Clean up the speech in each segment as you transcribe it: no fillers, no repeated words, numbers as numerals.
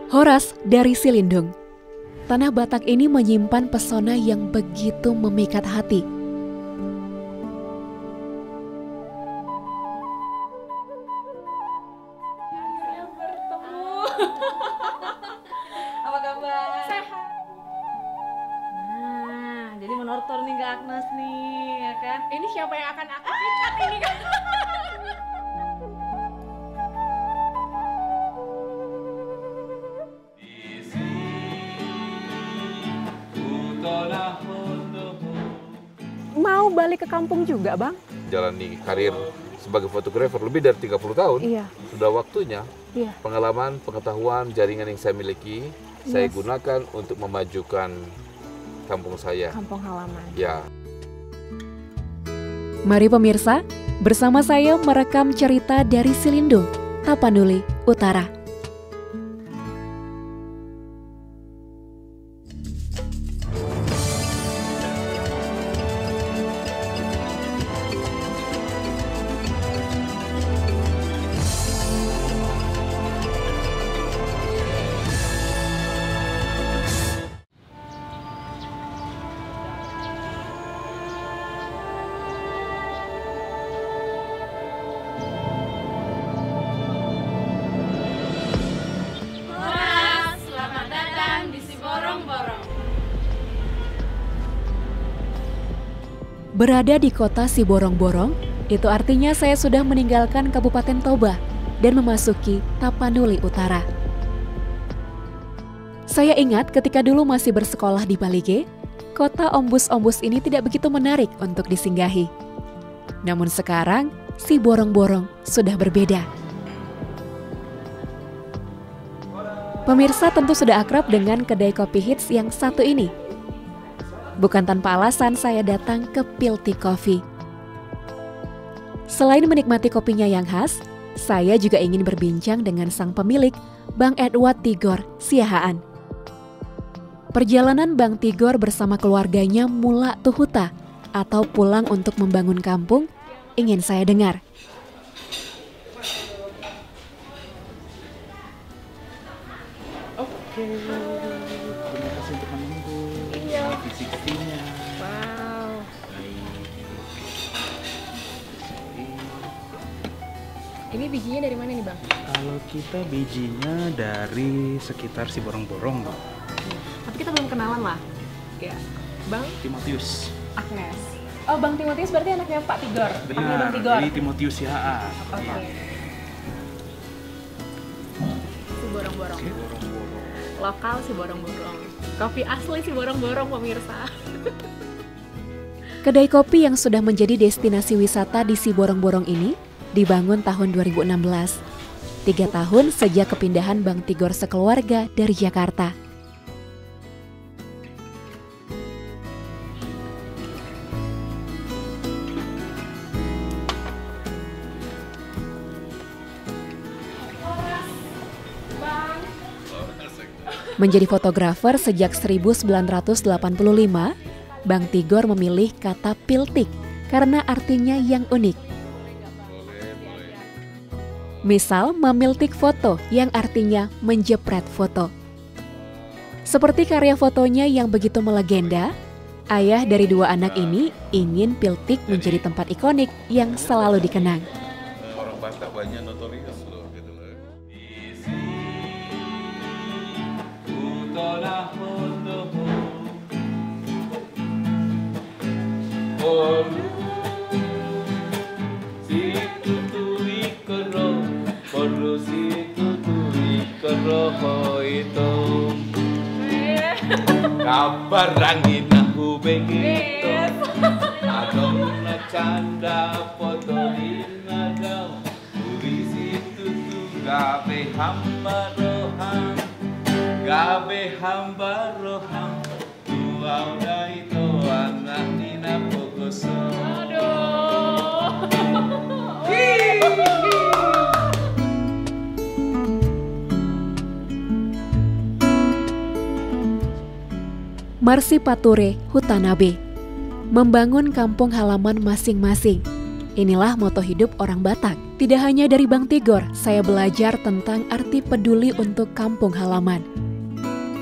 Horas dari Silindung. Tanah Batak ini menyimpan pesona yang begitu memikat hati. Apa kabar? Sehat. Nah, jadi menortor nih Kak Agnes nih, ya kan? Ini siapa yang akan aku pikat ini kan? Mau balik ke kampung juga, Bang? Jalani karir sebagai fotografer lebih dari 30 tahun. Iya. Sudah waktunya Iya. pengalaman, pengetahuan, jaringan yang saya miliki, saya gunakan untuk memajukan kampung saya. Kampung halaman. Ya. Mari pemirsa, bersama saya merekam cerita dari Silindung, Tapanuli Utara. Selamat datang di Siborong-Borong. Berada di kota Siborong-Borong, itu artinya saya sudah meninggalkan Kabupaten Toba dan memasuki Tapanuli Utara. Saya ingat ketika dulu masih bersekolah di Balige, kota ombus-ombus ini tidak begitu menarik untuk disinggahi. Namun sekarang, Siborong-Borong sudah berbeda. Pemirsa tentu sudah akrab dengan kedai kopi hits yang satu ini. Bukan tanpa alasan saya datang ke Pilti Coffee. Selain menikmati kopinya yang khas, saya juga ingin berbincang dengan sang pemilik, Bang Edward Tigor Siahaan. Perjalanan Bang Tigor bersama keluarganya mula tuhuta atau pulang untuk membangun kampung ingin saya dengar. Oke, terima kasih untuk menunggu. Iya. Visi-visinya. Wow. Ini bijinya dari mana nih, Bang? Kalau kita bijinya dari sekitar Siborong-Borong, Bu. Tapi kita belum kenalan lah. Ya. Bang Timotius. Agnes. Oh, Bang Timotius berarti anaknya Pak Tigor. Panggil Bang Benar, Tigor. di Timotius ya. Oke. Siborong-Borong. Siborong-Borong. Lokal Siborong-Borong. Kopi asli Siborong-Borong, pemirsa. Kedai kopi yang sudah menjadi destinasi wisata di Siborong-Borong ini dibangun tahun 2016. 3 tahun sejak kepindahan Bang Tigor sekeluarga dari Jakarta. Menjadi fotografer sejak 1985, Bang Tigor memilih kata piltik karena artinya yang unik. Misal memiltik foto yang artinya menjepret foto. Seperti karya fotonya yang begitu melegenda, ayah dari 2 anak ini ingin piltik menjadi tempat ikonik yang selalu dikenang. Orang Batak banyak notorius loh gitu loh. Kabar angin aku begitu, adong na canda foto inagam, tulis itu tuh gabe hamba roham, tuau na itu anak nina pokoso. Marsi Pature Hutanabe membangun kampung halaman masing-masing Inilah moto hidup orang Batak. Tidak hanya dari Bang Tigor, saya belajar tentang arti peduli untuk kampung halaman.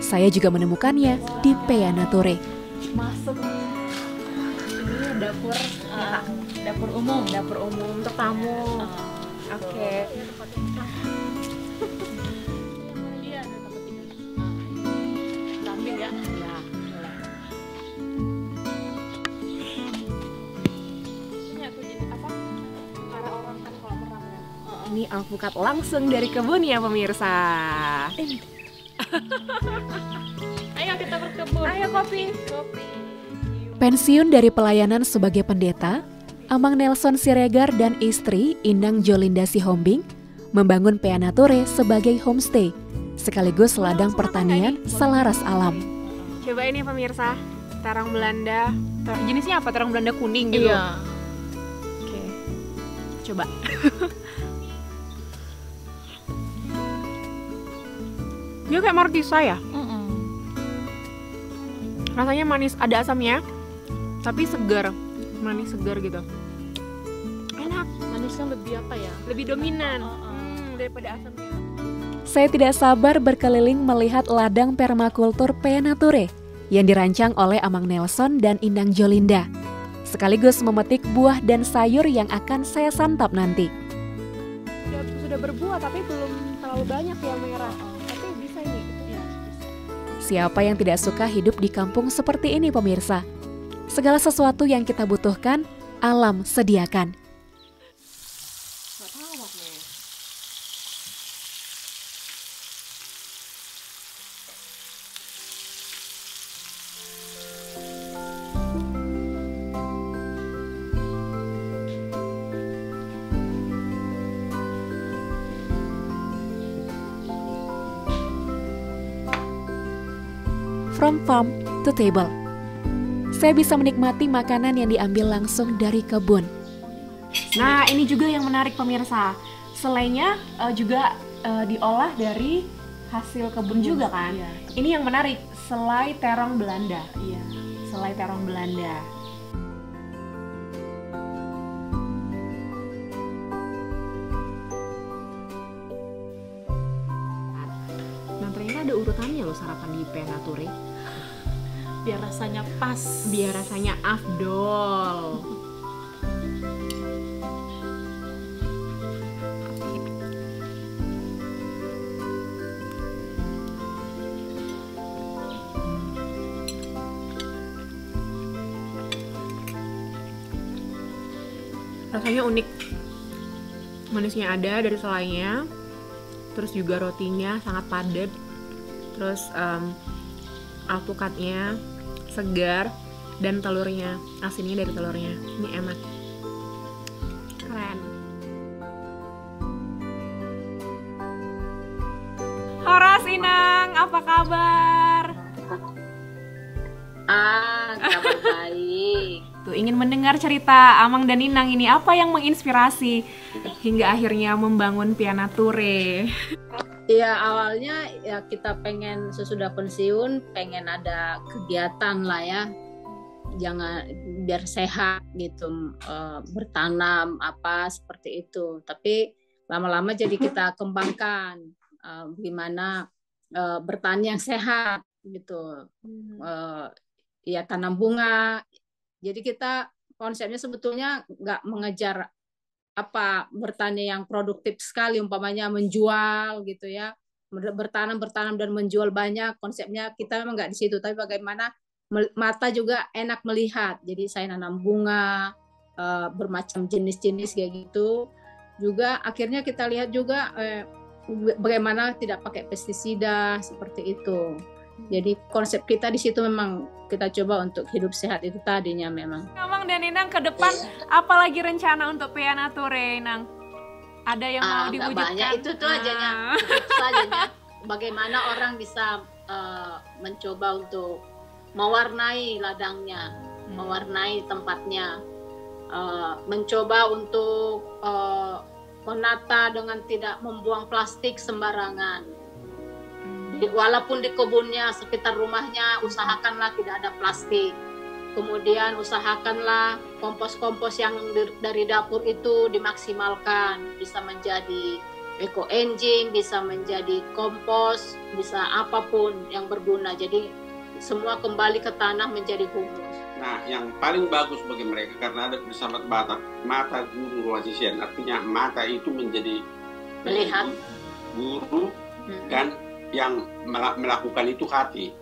Saya juga menemukannya di Peanature. Masuk. Ini dapur, dapur umum untuk tamu. Oke. Ambil ya. Ini alpukat langsung dari kebun ya pemirsa. Ayo kita berkebun. Ayo kopi. Pensiun dari pelayanan sebagai pendeta, Amang Nelson Siregar dan istri Inang Jolinda Sihombing membangun Peanature sebagai homestay, sekaligus ladang pertanian selaras alam. Coba ini pemirsa, terong Belanda. Jenisnya apa? Terong Belanda kuning gitu. Iya. Oke. Coba. Dia kayak markisa ya. Rasanya manis, ada asamnya, tapi segar, manis segar gitu. Enak. Manisnya lebih apa ya? Lebih dominan daripada asamnya. Saya tidak sabar berkeliling melihat ladang permakultur Peanature yang dirancang oleh Amang Nelson dan Inang Jolinda, sekaligus memetik buah dan sayur yang akan saya santap nanti. Sudah berbuah tapi belum terlalu banyak ya merah. Tapi bisa ini. Siapa yang tidak suka hidup di kampung seperti ini pemirsa? Segala sesuatu yang kita butuhkan, alam sediakan. From farm to table. Saya bisa menikmati makanan yang diambil langsung dari kebun. Nah, ini juga yang menarik pemirsa. Selainya juga diolah dari hasil kebun juga kan? Iya. Ini yang menarik, selai terong Belanda. Iya, selai terong Belanda. Dan ternyata ada urutannya loh sarapan di Peanature. Biar rasanya pas. Biar rasanya afdol. Rasanya unik, manisnya ada dari selainya, terus juga rotinya sangat padat, terus alpukatnya segar, dan telurnya, asinnya dari telurnya, ini enak, keren. Horas, Inang, apa kabar? Kabar baik. Tuh, ingin mendengar cerita Amang dan Inang ini, apa yang menginspirasi hingga akhirnya membangun Peanature? Ya awalnya ya kita pengen sesudah pensiun pengen ada kegiatan lah ya, jangan biar sehat gitu, bertanam apa seperti itu. Tapi lama-lama jadi kita kembangkan gimana bertani yang sehat gitu, ya tanam bunga. Jadi kita konsepnya sebetulnya nggak mengejar apa bertani yang produktif sekali, umpamanya menjual gitu ya, bertanam dan menjual banyak. Konsepnya kita memang nggak di situ, tapi bagaimana mata juga enak melihat. Jadi saya nanam bunga bermacam jenis-jenis kayak gitu. Juga akhirnya kita lihat juga bagaimana tidak pakai pestisida seperti itu. Jadi konsep kita di situ memang kita coba untuk hidup sehat itu tadinya memang. Amang dan Inang ke depan apalagi rencana untuk Peanature, Inang? Ada yang mau diwujudkan? Banyak, itu tuh ajanya. Bagaimana orang bisa mencoba untuk mewarnai ladangnya, mewarnai tempatnya, mencoba untuk menata dengan tidak membuang plastik sembarangan. Walaupun di kebunnya sekitar rumahnya usahakanlah tidak ada plastik. Kemudian usahakanlah kompos-kompos yang dari dapur itu dimaksimalkan, bisa menjadi eco engine, bisa menjadi kompos, bisa apapun yang berguna. Jadi semua kembali ke tanah menjadi humus. Nah, yang paling bagus bagi mereka karena ada filsafat mata guru wasisian, artinya mata itu menjadi Melihat guru dan yang melakukan itu hati.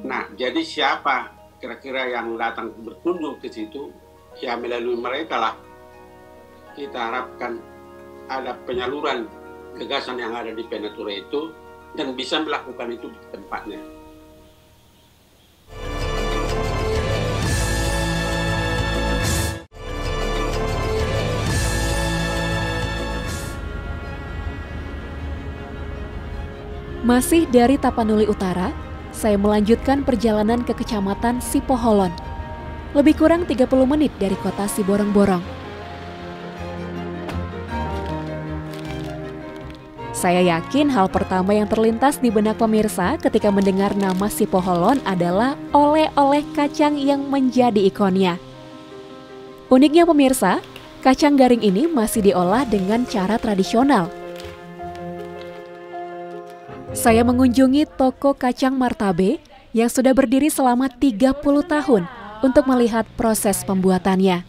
Nah, jadi siapa kira-kira yang datang berkunjung ke situ, ya melalui mereka lah kita harapkan ada penyaluran gagasan yang ada di Penatura itu dan bisa melakukan itu di tempatnya. Masih dari Tapanuli Utara, saya melanjutkan perjalanan ke Kecamatan Sipoholon. Lebih kurang 30 menit dari kota Siborong-Borong. Saya yakin hal pertama yang terlintas di benak pemirsa ketika mendengar nama Sipoholon adalah oleh-oleh kacang yang menjadi ikonnya. Uniknya pemirsa, kacang garing ini masih diolah dengan cara tradisional. Saya mengunjungi toko kacang Martabe yang sudah berdiri selama 30 tahun untuk melihat proses pembuatannya.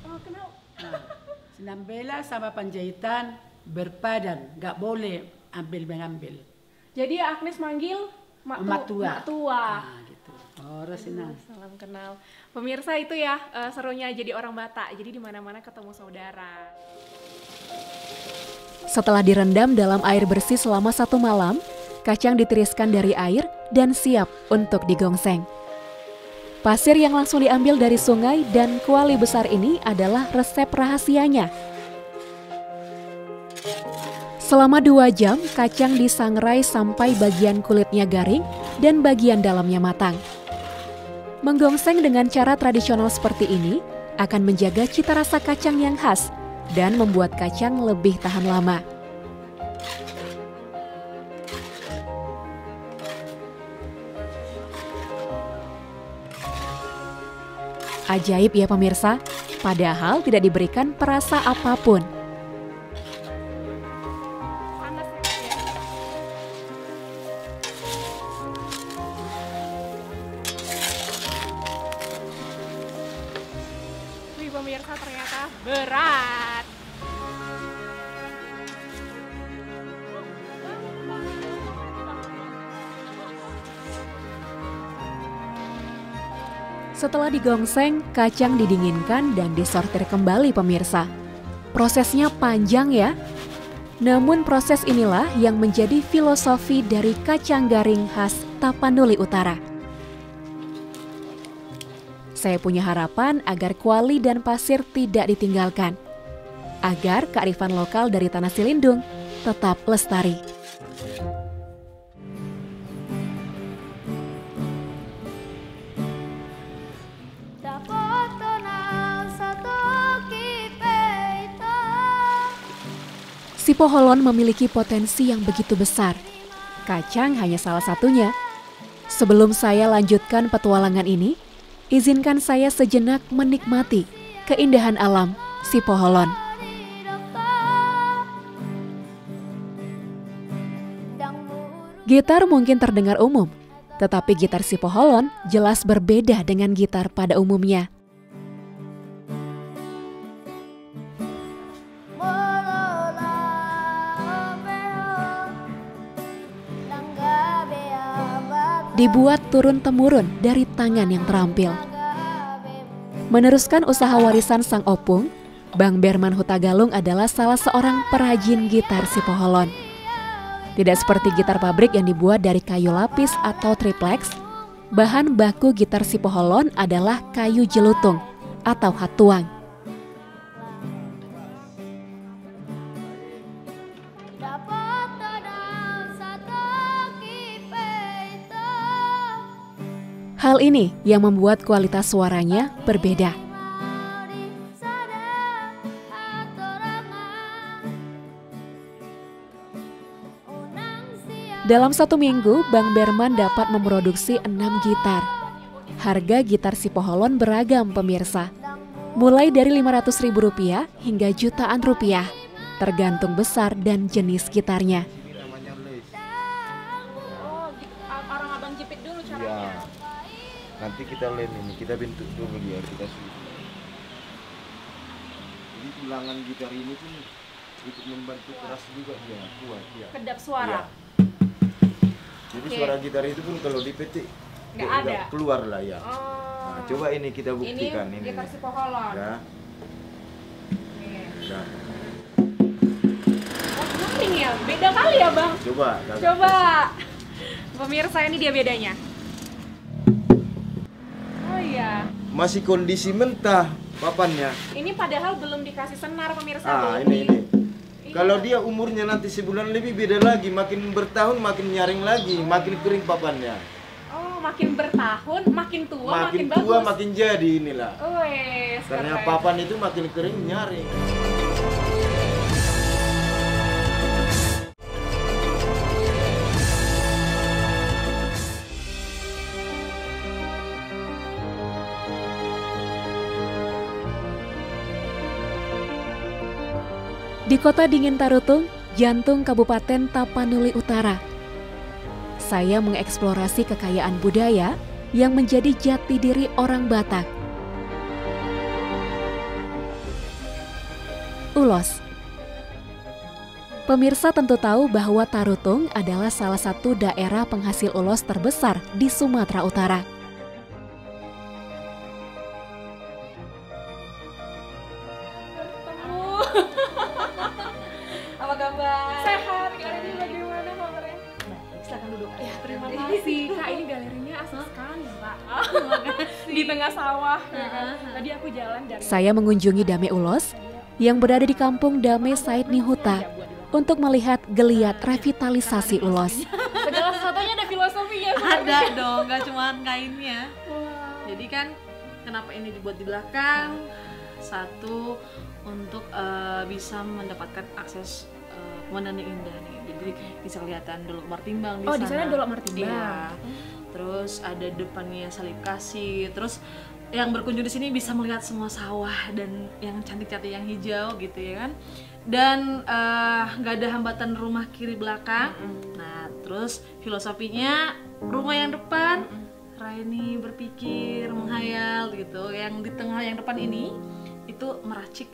Sinambela sama penjahitan berpadan, nggak boleh ambil-mengambil. Jadi Agnes manggil Mak tua. Nah, Gitu. Oh, Rosina. salam kenal. Pemirsa itu ya serunya jadi orang Batak. Jadi di mana-mana ketemu saudara. Setelah direndam dalam air bersih selama 1 malam, kacang ditiriskan dari air dan siap untuk digongseng. Pasir yang langsung diambil dari sungai dan kuali besar ini adalah resep rahasianya. Selama 2 jam, kacang disangrai sampai bagian kulitnya garing dan bagian dalamnya matang. Menggongseng dengan cara tradisional seperti ini akan menjaga cita rasa kacang yang khas dan membuat kacang lebih tahan lama. Ajaib ya pemirsa, padahal tidak diberikan perasa apapun. Panas ya. Wih pemirsa ternyata berat. Setelah digongseng, kacang didinginkan dan disortir kembali pemirsa. Prosesnya panjang ya. Namun proses inilah yang menjadi filosofi dari kacang garing khas Tapanuli Utara. Saya punya harapan agar kuali dan pasir tidak ditinggalkan, agar kearifan lokal dari Tanah Silindung tetap lestari. Sipoholon memiliki potensi yang begitu besar. Kacang hanya salah satunya. Sebelum saya lanjutkan petualangan ini, izinkan saya sejenak menikmati keindahan alam Sipoholon. Gitar mungkin terdengar umum, tetapi gitar Sipoholon jelas berbeda dengan gitar pada umumnya. Dibuat turun-temurun dari tangan yang terampil. Meneruskan usaha warisan sang opung, Bang Berman Hutagalung adalah salah seorang perajin gitar Sipoholon. Tidak seperti gitar pabrik yang dibuat dari kayu lapis atau triplex, bahan baku gitar Sipoholon adalah kayu jelutung atau hatuang. Hal ini yang membuat kualitas suaranya berbeda. Dalam 1 minggu, Bang Berman dapat memproduksi 6 gitar. Harga gitar si Poholon beragam pemirsa. Mulai dari Rp500.000 hingga jutaan rupiah, tergantung besar dan jenis gitarnya. Oh, orang abang jepit dulu caranya. Ya. Nanti kita lem ini, kita bentuk dulu biar kita sulit. Jadi tulangan gitar ini pun ikut membantu keras juga dia, kuat ya. Kedap suara. Ya. Jadi suara gitar itu pun kalau dipetik Nggak ada. keluar lah ya. Oh. Nah, coba ini kita buktikan Ini ini. gitar si Poholon. Ya. Nih. Ya. Oh, kuning ya? Beda kali ya, Bang? Coba. Coba. Pemirsa, ini dia bedanya. Oh iya. Masih kondisi mentah papannya. Ini padahal belum dikasih senar pemirsa. Ah, Bang. ini. Iya. Kalau dia umurnya nanti sebulan lebih beda lagi, makin bertahun makin nyaring lagi, makin kering papannya. Oh, makin bertahun, makin tua, Makin bagus. tua makin jadi inilah. Wes, Karena keren. papan itu makin kering nyaring. Di kota dingin Tarutung, jantung Kabupaten Tapanuli Utara, saya mengeksplorasi kekayaan budaya yang menjadi jati diri orang Batak. Ulos. Pemirsa tentu tahu bahwa Tarutung adalah salah satu daerah penghasil ulos terbesar di Sumatera Utara. Apa kabar? Sehat. Kak Reni bagaimana kabarnya? Silakan duduk. Ya, terima kasih. Kak, ini galerinya asal sekali, Pak. Di tengah sawah. Ya kan? Tadi aku jalan dari Saya mengunjungi Dame Ulos yang berada di kampung Dame Said Nihuta untuk melihat geliat revitalisasi ulos. segala sesuatunya ada filosofinya. Ada dong, nggak cuma kainnya. Jadi kan kenapa ini dibuat di belakang? Satu untuk bisa mendapatkan akses pemandangan yang indah nih. Jadi bisa kelihatan Dolok Martimbang di sana. Oh, di sana Dolok Martimbang. Iya. Terus ada depannya Salib Kasih. Terus yang berkunjung di sini bisa melihat semua sawah dan yang cantik-cantik yang hijau gitu ya kan. Dan nggak ada hambatan rumah kiri belakang. Nah, terus filosofinya rumah yang depan Raini berpikir, menghayal gitu. Yang di tengah yang depan ini itu meracik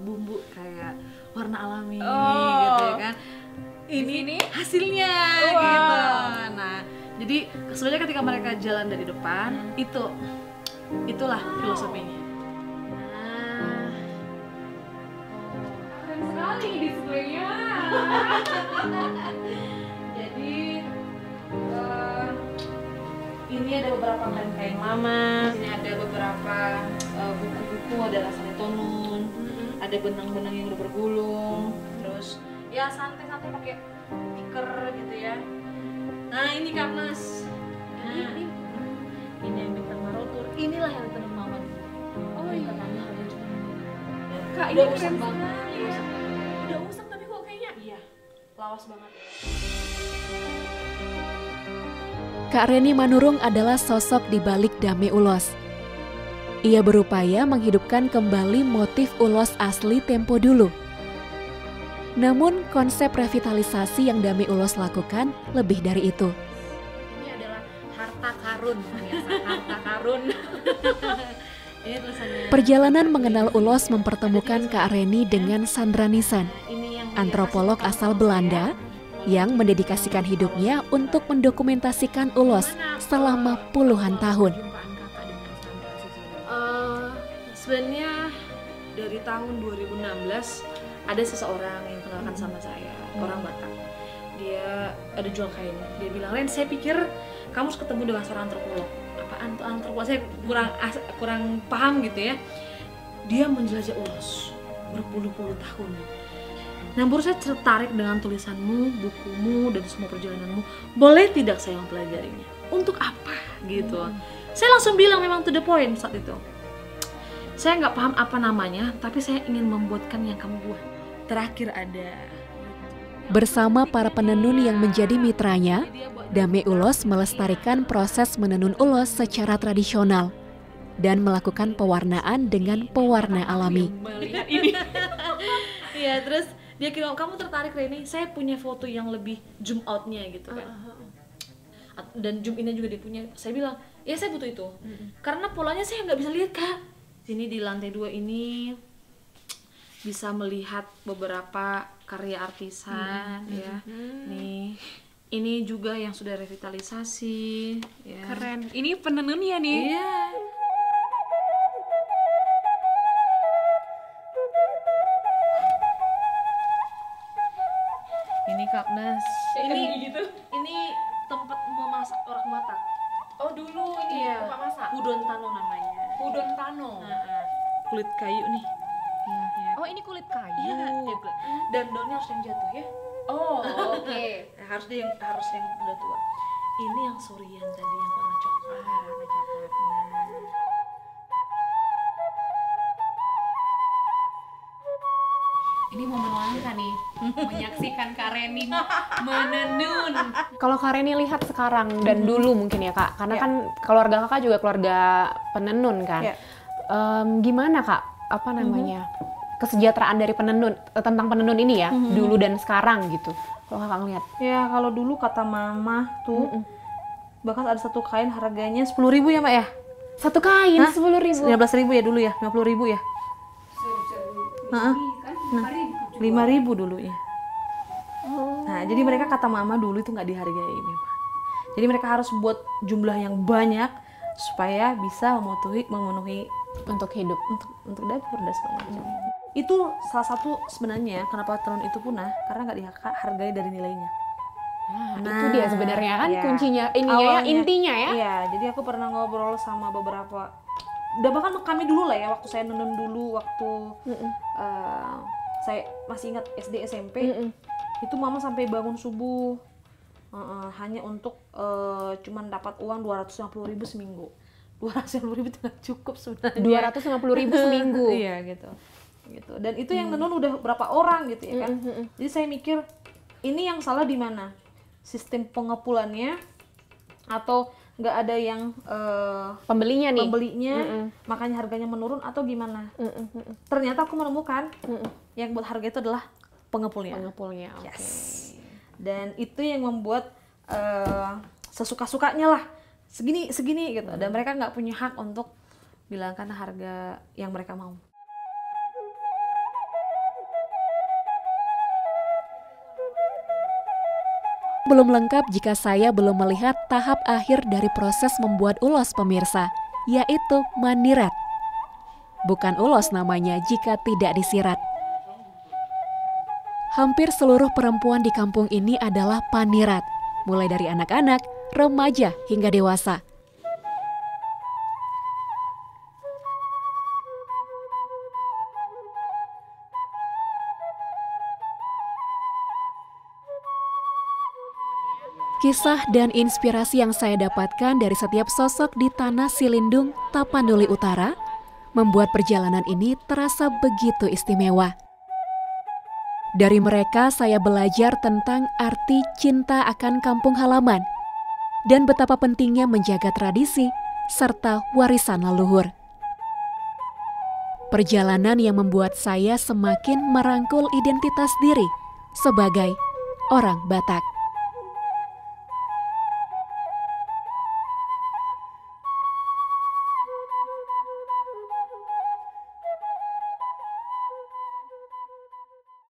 bumbu kayak warna alami gitu ya kan. Ini hasilnya gitu. Nah, jadi sebenarnya ketika mereka jalan dari depan itulah filosofinya. Nah, Keren sekali displaynya. jadi ini ada beberapa kain lama, ini ada beberapa buku-buku, ada rasanya tonun, ada benang-benang yang udah bergulung, terus ya santai-santai pakai stiker gitu ya. Nah ini Kak Mas, nah, ini yang bintang marotur, inilah yang tenun mawar. Oh iya. Kak, Udah ini usang keren banget, sekali ya. Udah usang tapi kok kayaknya iya, lawas banget. Kak Reni Manurung adalah sosok di balik Dame Ulos. Ia berupaya menghidupkan kembali motif ulos asli tempo dulu. Namun konsep revitalisasi yang Dame Ulos lakukan lebih dari itu. Ini adalah harta karun, biasa harta karun. Ini tulisannya. Perjalanan mengenal ulos mempertemukan Kak Reni dengan Sandra Nisan, Ini yang antropolog asal Belanda yang mendedikasikan hidupnya untuk mendokumentasikan ulos selama puluhan tahun. Sebenarnya dari tahun 2016 ada seseorang yang kenalkan sama saya, orang Batak. Dia ada jual kain. Dia bilang, "Ren, saya pikir kamu harus ketemu dengan seorang antropolog." Apaan tuh antropolog? Saya kurang paham gitu ya. Dia menjelajah ulos berpuluh-puluh tahun. Nah, baru saya tertarik dengan tulisanmu, bukumu, dan semua perjalananmu. Boleh tidak saya mempelajarinya? Untuk apa? Gitu. Saya langsung bilang memang to the point saat itu. Saya nggak paham apa namanya, tapi saya ingin membuatkan yang kamu buat. Terakhir ada Bersama para penenun yang menjadi mitranya, Dame Ulos melestarikan proses menenun ulos secara tradisional dan melakukan pewarnaan dengan pewarna alami. Melihat ini. Iya, terus dia kira kamu tertarik Reni, saya punya foto yang lebih zoom outnya gitu kan. Dan zoom innya juga dia punya. Saya bilang, ya saya butuh itu. Karena polanya saya nggak bisa lihat Kak. Sini di lantai 2 ini bisa melihat beberapa karya artisan ya. Nih, ini juga yang sudah revitalisasi. Ya. Keren. Ini penenunnya nih. Iya. Ini Kak Nas. Ini tempat memasak orang Batak. Oh dulu ini Iya. rumah masak. Hudon Tano namanya. Hudon Tano. Kulit kayu nih. Iya. Oh ini kulit kayu. Iya. Dan daunnya harus yang jatuh ya. Oh oke. Harus yang udah tua. Ini yang sorian tadi yang warna coklat. Nah. Ini momen langka nih, menyaksikan Kak Reni menenun. Kalau Kak Reni lihat sekarang dan dulu mungkin ya Kak, karena kan keluarga Kakak juga keluarga penenun kan. Gimana Kak, apa namanya, kesejahteraan dari penenun, tentang penenun ini ya, dulu dan sekarang gitu, kalau Kakak ngeliat? Ya kalau dulu kata mama tuh, bahkan ada satu kain harganya 10.000 ya Mbak ya? Satu kain 10.000? 15.000 ya dulu ya, 50.000 ya? Nah, 5.000 dulu ya. Nah, jadi mereka kata mama dulu itu nggak dihargai memang. Jadi mereka harus buat jumlah yang banyak supaya bisa memenuhi Untuk hidup. untuk dapur dan segala macam. Itu salah satu sebenarnya kenapa tenun itu punah, karena nggak dihargai dari nilainya. Nah, itu dia sebenarnya kan iya. kuncinya, ininya ya, Awalnya, intinya ya. Iya, jadi aku pernah ngobrol sama beberapa, udah bahkan kami dulu lah ya, waktu saya nenun dulu, waktu saya masih ingat SD SMP, itu mama sampai bangun subuh hanya untuk cuman dapat uang 250.000 seminggu. 250.000 itu nggak cukup sebenarnya. 250.000 seminggu. Iya gitu. Dan itu yang nenun udah berapa orang gitu ya kan. Jadi saya mikir ini yang salah di mana? Sistem pengepulannya atau nggak ada yang Pembelinya nih. Makanya harganya menurun atau gimana? Ternyata aku menemukan yang buat harga itu adalah pengepulnya. Pengepulnya, oke. Yes. Dan itu yang membuat sesuka-sukanya lah segini gitu. Dan mereka nggak punya hak untuk bilangkan harga yang mereka mau. Belum lengkap jika saya belum melihat tahap akhir dari proses membuat ulos pemirsa, yaitu manirat. Bukan ulos namanya jika tidak disirat. Hampir seluruh perempuan di kampung ini adalah panirat, mulai dari anak-anak, remaja hingga dewasa. Kisah dan inspirasi yang saya dapatkan dari setiap sosok di Tanah Silindung, Tapanuli Utara, membuat perjalanan ini terasa begitu istimewa. Dari mereka saya belajar tentang arti cinta akan kampung halaman dan betapa pentingnya menjaga tradisi serta warisan leluhur. Perjalanan yang membuat saya semakin merangkul identitas diri sebagai orang Batak.